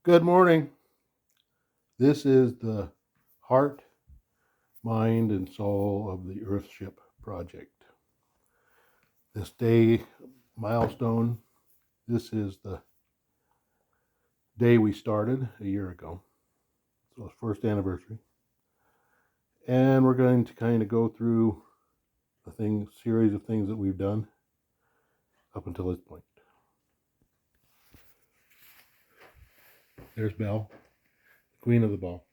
Good morning. This is the heart, mind, and soul of the Earthship project. This day milestone, this is the day we started a year ago. So it's first anniversary. And we're going to kind of go through the series of things that we've done up until this point. There's Belle, queen of the ball.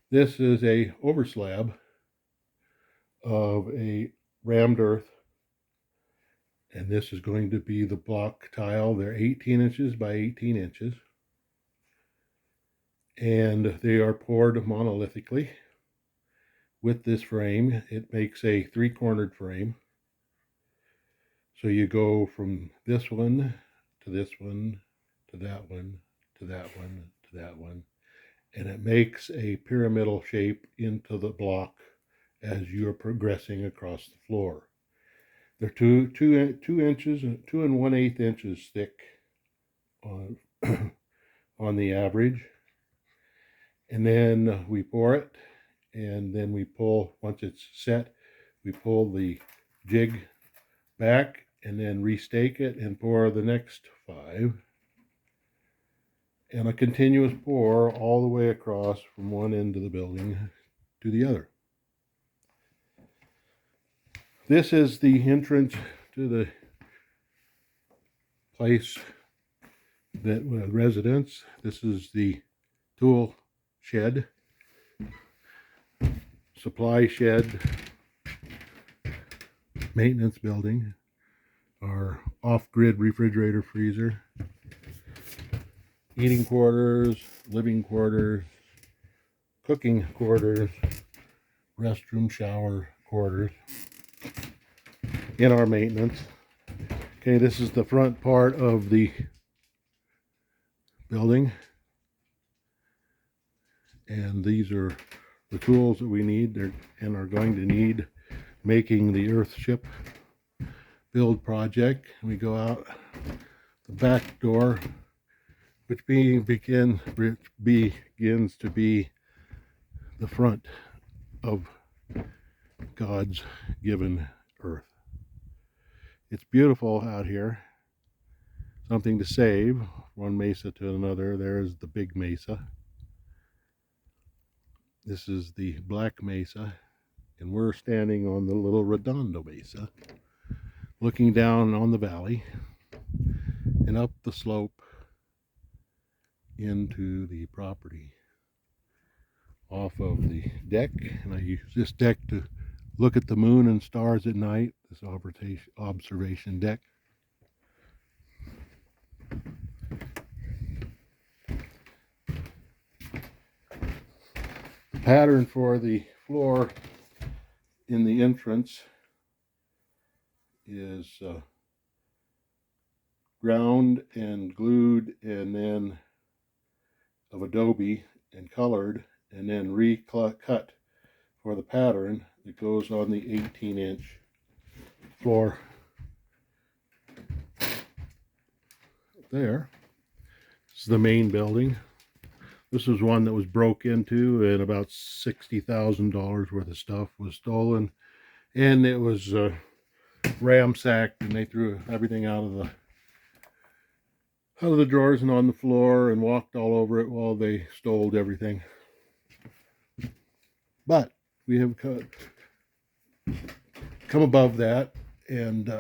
This is a overslab of a rammed earth, and this is going to be the block tile. They're 18 inches by 18 inches, and they are poured monolithically. With this frame, it makes a three-cornered frame. So you go from this one to this one to that one to that one to that one, and it makes a pyramidal shape into the block as you're progressing across the floor. They're 2 1/8 inches thick on on the average, and then we pour it, and then we pull. Once it's set, we pull the jig back and then restake it and pour the next 5, and a continuous pour all the way across from one end of the building to the other. This is the entrance to the place that residence. This is the tool shed, supply shed, maintenance building, our off-grid refrigerator freezer, eating quarters, living quarters, cooking quarters, restroom, shower quarters in our maintenance. Okay, this is the front part of the building, and these are the tools that we need and are going to need making the Earthship build project. We go out the back door, which begins to be the front of God's given earth. It's beautiful out here. Something to save, one mesa to another. There's the big mesa. This is the Black Mesa, and we're standing on the Little Redondo Mesa, looking down on the valley and up the slope into the property off of the deck. And I use this deck to look at the moon and stars at night, this observation deck. The pattern for the floor in the entrance is ground and glued, and then of adobe and colored, and then recut for the pattern that goes on the 18-inch floor there. This is the main building. This was one that was broke into, and about $60,000 worth of stuff was stolen, and it was ramsacked, and they threw everything out of the drawers and on the floor and walked all over it while they stole everything. But we have come above that, and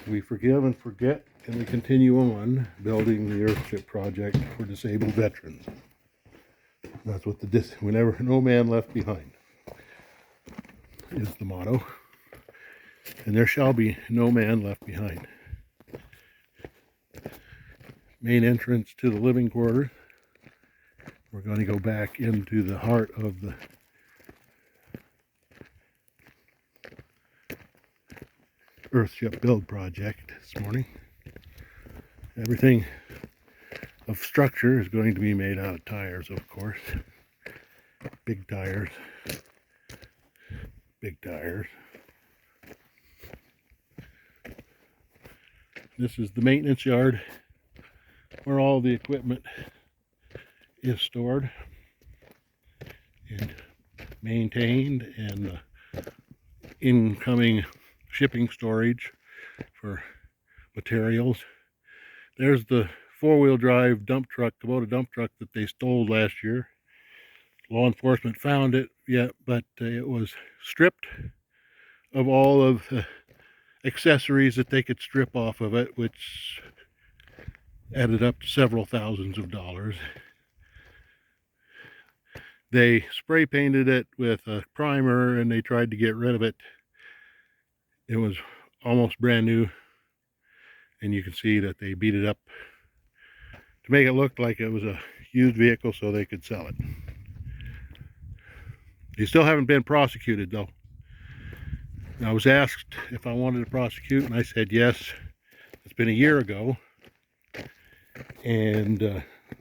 we forgive and forget, and we continue on building the Earthship project for disabled veterans. That's what no man left behind is the motto, and there shall be no man left behind. Main entrance to the living quarters. We're going to go back into the heart of the Earthship build project this morning. Everything of structure is going to be made out of tires, of course. Big tires. Big tires. This is the maintenance yard. where all the equipment is stored and maintained, and incoming shipping storage for materials. There's the four-wheel drive dump truck, Kubota dump truck that they stole last year. Law enforcement found it yet, but it was stripped of all of the accessories that they could strip off of it, which added up to several thousands of dollars. They spray painted it with a primer and they tried to get rid of it. It was almost brand new, and you can see that they beat it up to make it look like it was a used vehicle so they could sell it. They still haven't been prosecuted though. I was asked if I wanted to prosecute, and I said yes. It's been a year ago, and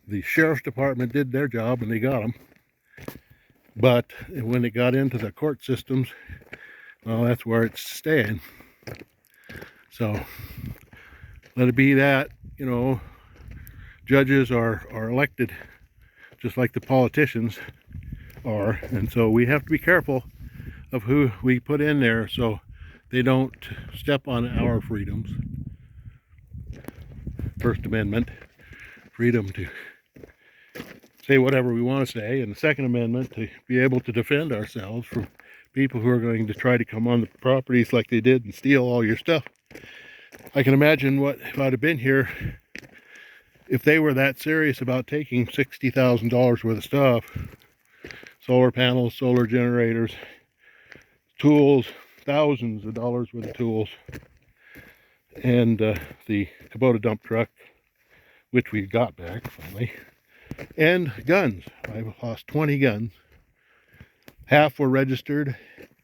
the sheriff's department did their job and they got them. But when it got into the court systems, well, that's where it's staying. So let it be that, you know, judges are elected just like the politicians are, and so we have to be careful of who we put in there so they don't step on our freedoms. First Amendment, freedom to say whatever we want to say, and the Second Amendment, to be able to defend ourselves from people who are going to try to come on the properties like they did and steal all your stuff. I can imagine what if I'd have been here, if they were that serious about taking $60,000 worth of stuff, solar panels, solar generators, tools, thousands of dollars worth of tools, and the Kubota dump truck, which we got back finally, and guns. I've lost 20 guns. Half were registered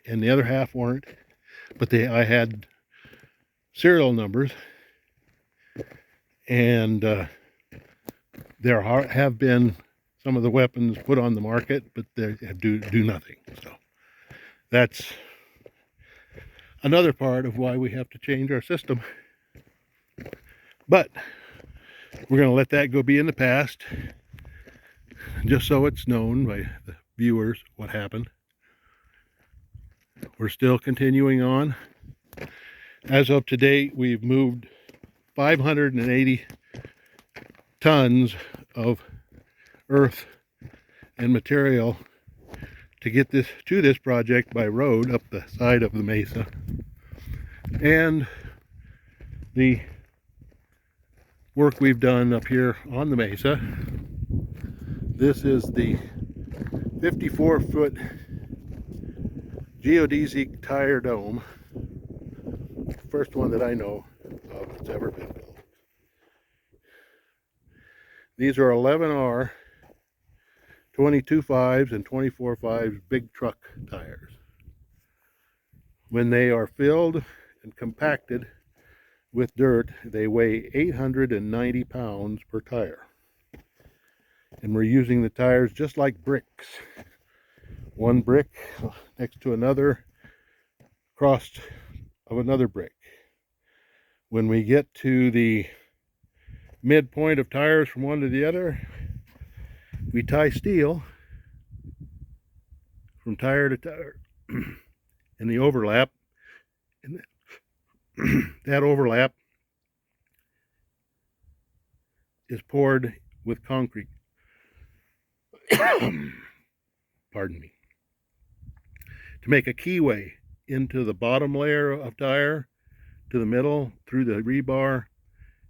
and the other half weren't, but I had serial numbers, and there have been some of the weapons put on the market, but they do nothing. So that's another part of why we have to change our system. But we're going to let that go be in the past, just so it's known by the viewers what happened. We're still continuing on. As of today, we've moved 580 tons of earth and material to get this to this project by road up the side of the mesa. And the work we've done up here on the mesa, this is the 54-foot geodesic tire dome, first one that I know of that's ever been built. These are 11R 22 5s and 24 5s big truck tires. When they are filled and compacted with dirt, they weigh 890 pounds per tire. And we're using the tires just like bricks. One brick next to another, crossed of another brick. When we get to the midpoint of tires from one to the other, we tie steel from tire to tire in the overlap, and that overlap is poured with concrete. Pardon me. To make a keyway into the bottom layer of tire, to the middle, through the rebar,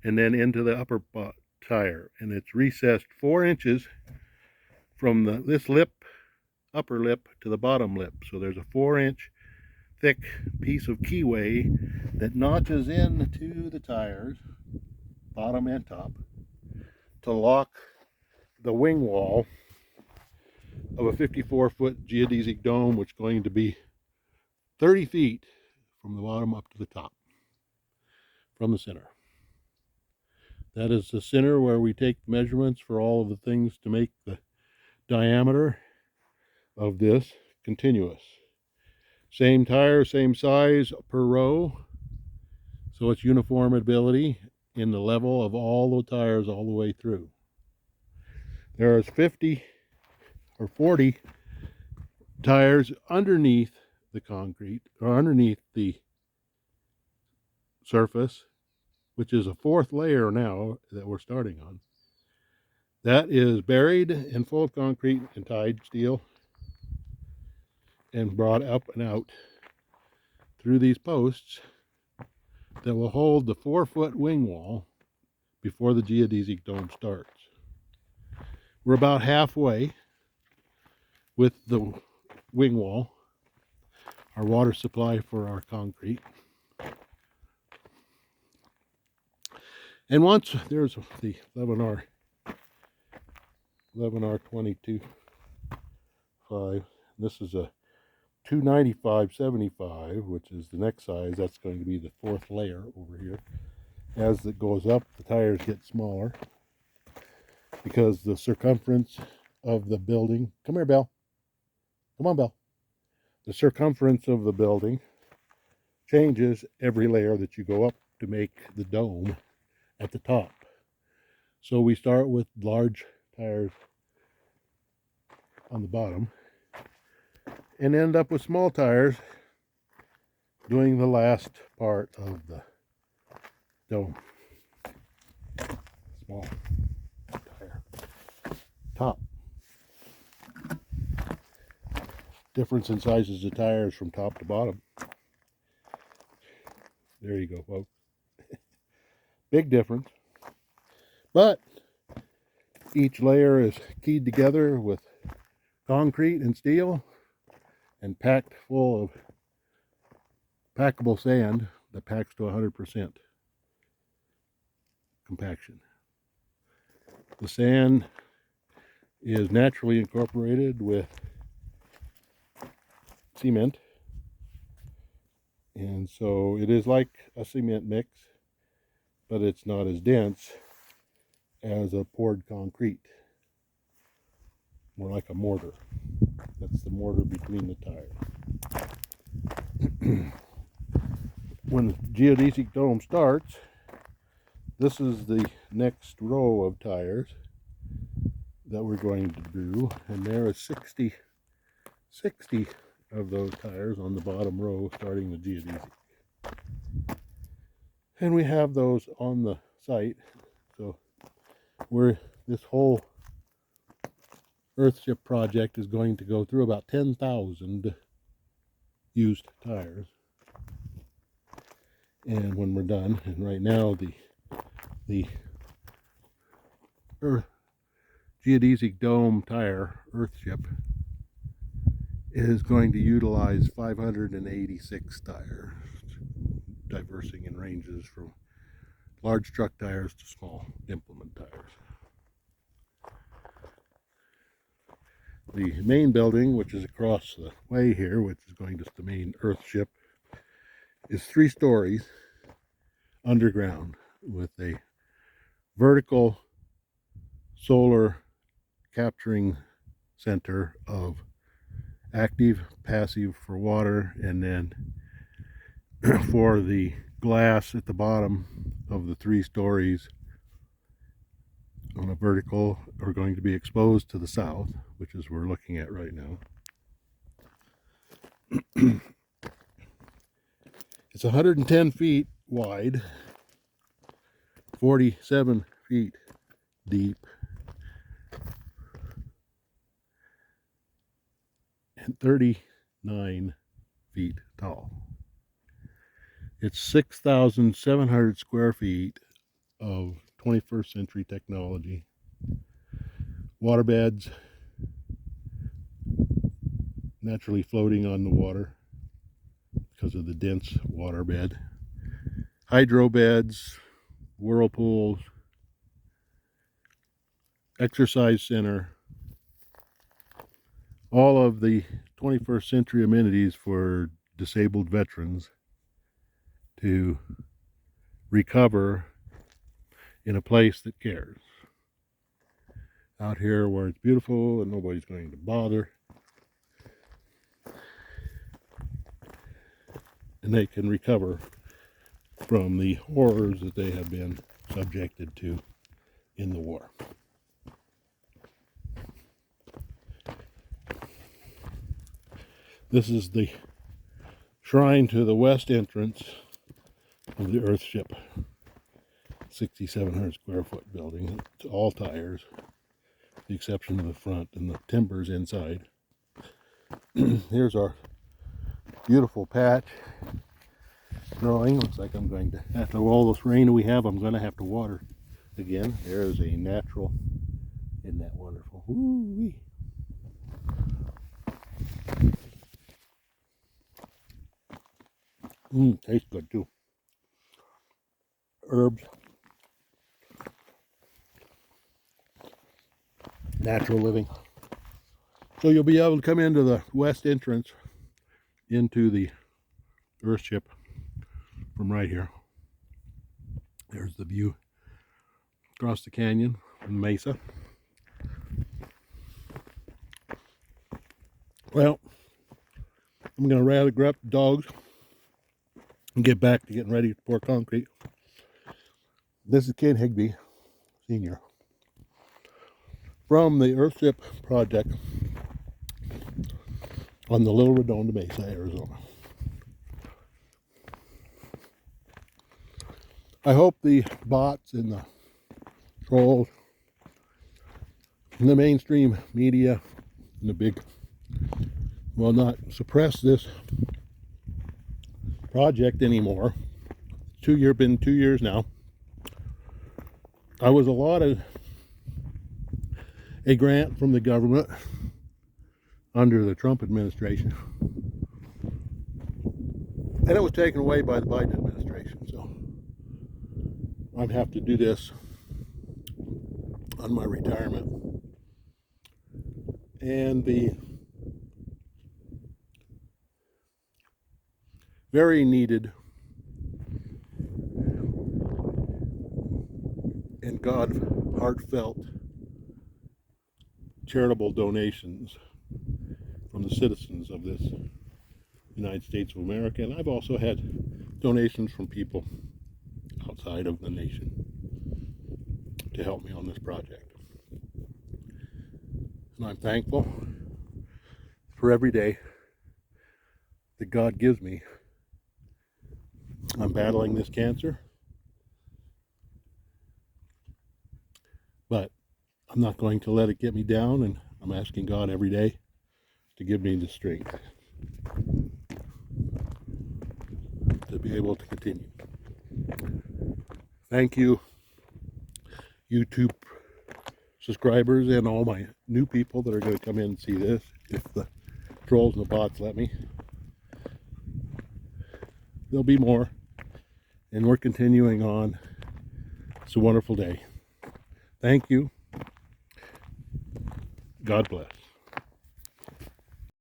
and then into the upper tire. And it's recessed 4 inches from this lip, upper lip, to the bottom lip. So there's a 4-inch thick piece of keyway that notches into the tires, bottom and top, to lock the wing wall of a 54-foot geodesic dome, which is going to be 30 feet from the bottom up to the top, from the center. That is the center where we take measurements for all of the things to make the diameter of this continuous. Same tire, same size per row, so it's uniformability in the level of all the tires all the way through. There's 50 or 40 tires underneath the concrete, or underneath the surface, which is a fourth layer now that we're starting on. That is buried and full of concrete and tied steel and brought up and out through these posts that will hold the 4-foot wing wall before the geodesic dome starts. We're about halfway with the wing wall, our water supply for our concrete. And once there's the 11R22.5. This is a 295/75, which is the next size. That's going to be the fourth layer over here. As it goes up, the tires get smaller because the circumference of the building. Come here, Belle. Come on, Belle. The circumference of the building changes every layer that you go up to make the dome at the top. So we start with large tires on the bottom and end up with small tires doing the last part of the dome. Small tire. Top. Difference in sizes of tires from top to bottom. There you go, folks. Big difference. But each layer is keyed together with concrete and steel and packed full of packable sand that packs to 100% compaction. The sand is naturally incorporated with cement, and so it is like a cement mix, but it's not as dense as a poured concrete. More like a mortar. That's the mortar between the tires. When the geodesic dome starts, this is the next row of tires that we're going to do, and there are 60 of those tires on the bottom row starting the geodesic. And we have those on the site, so this whole Earthship project is going to go through about 10,000 used tires. And when we're done, and right now the geodesic dome tire Earthship is going to utilize 586 tires, diversing in ranges from large truck tires to small implement tires. The main building, which is across the way here, which is going to the main Earthship, is 3 stories underground with a vertical solar capturing center of active, passive for water, and then for the glass at the bottom of the 3 stories on a vertical are going to be exposed to the south, which is what we're looking at right now. It's 110 feet wide, 47 feet deep, and 39 feet tall. It's 6,700 square feet of 21st century technology. Waterbeds naturally floating on the water because of the dense waterbed. Hydro beds, whirlpools, exercise center, all of the 21st century amenities for disabled veterans to recover in a place that cares. Out here where it's beautiful and nobody's going to bother. And they can recover from the horrors that they have been subjected to in the war. This is the shrine to the west entrance of the Earthship, 6,700 square foot building. It's all tires, with the exception of the front, and the timbers inside. Here's our beautiful patch growing. Looks like I'm going to, after all this rain we have, I'm going to have to water again. There's a natural, isn't that wonderful? Woo-wee. Tastes good too. Herbs. Natural living. So you'll be able to come into the west entrance into the Earthship from right here. There's the view across the canyon and mesa. Well, I'm going to rather grab the dogs and get back to getting ready to pour concrete. This is Ken Higby, Sr. from the Earthship project on the Little Redondo Mesa, Arizona. I hope the bots and the trolls and the mainstream media and the big will not suppress this project anymore. Been 2 years now. I was allotted a grant from the government under the Trump administration, and it was taken away by the Biden administration, so I'd have to do this on my retirement. And the very needed and God heartfelt charitable donations from the citizens of this United States of America, and I've also had donations from people outside of the nation to help me on this project. And I'm thankful for every day that God gives me. I'm battling this cancer, but I'm not going to let it get me down, and I'm asking God every day to give me the strength to be able to continue. Thank you, YouTube subscribers and all my new people that are going to come in and see this, if the trolls and the bots let me. There'll be more, and we're continuing on. It's a wonderful day. Thank you. God bless.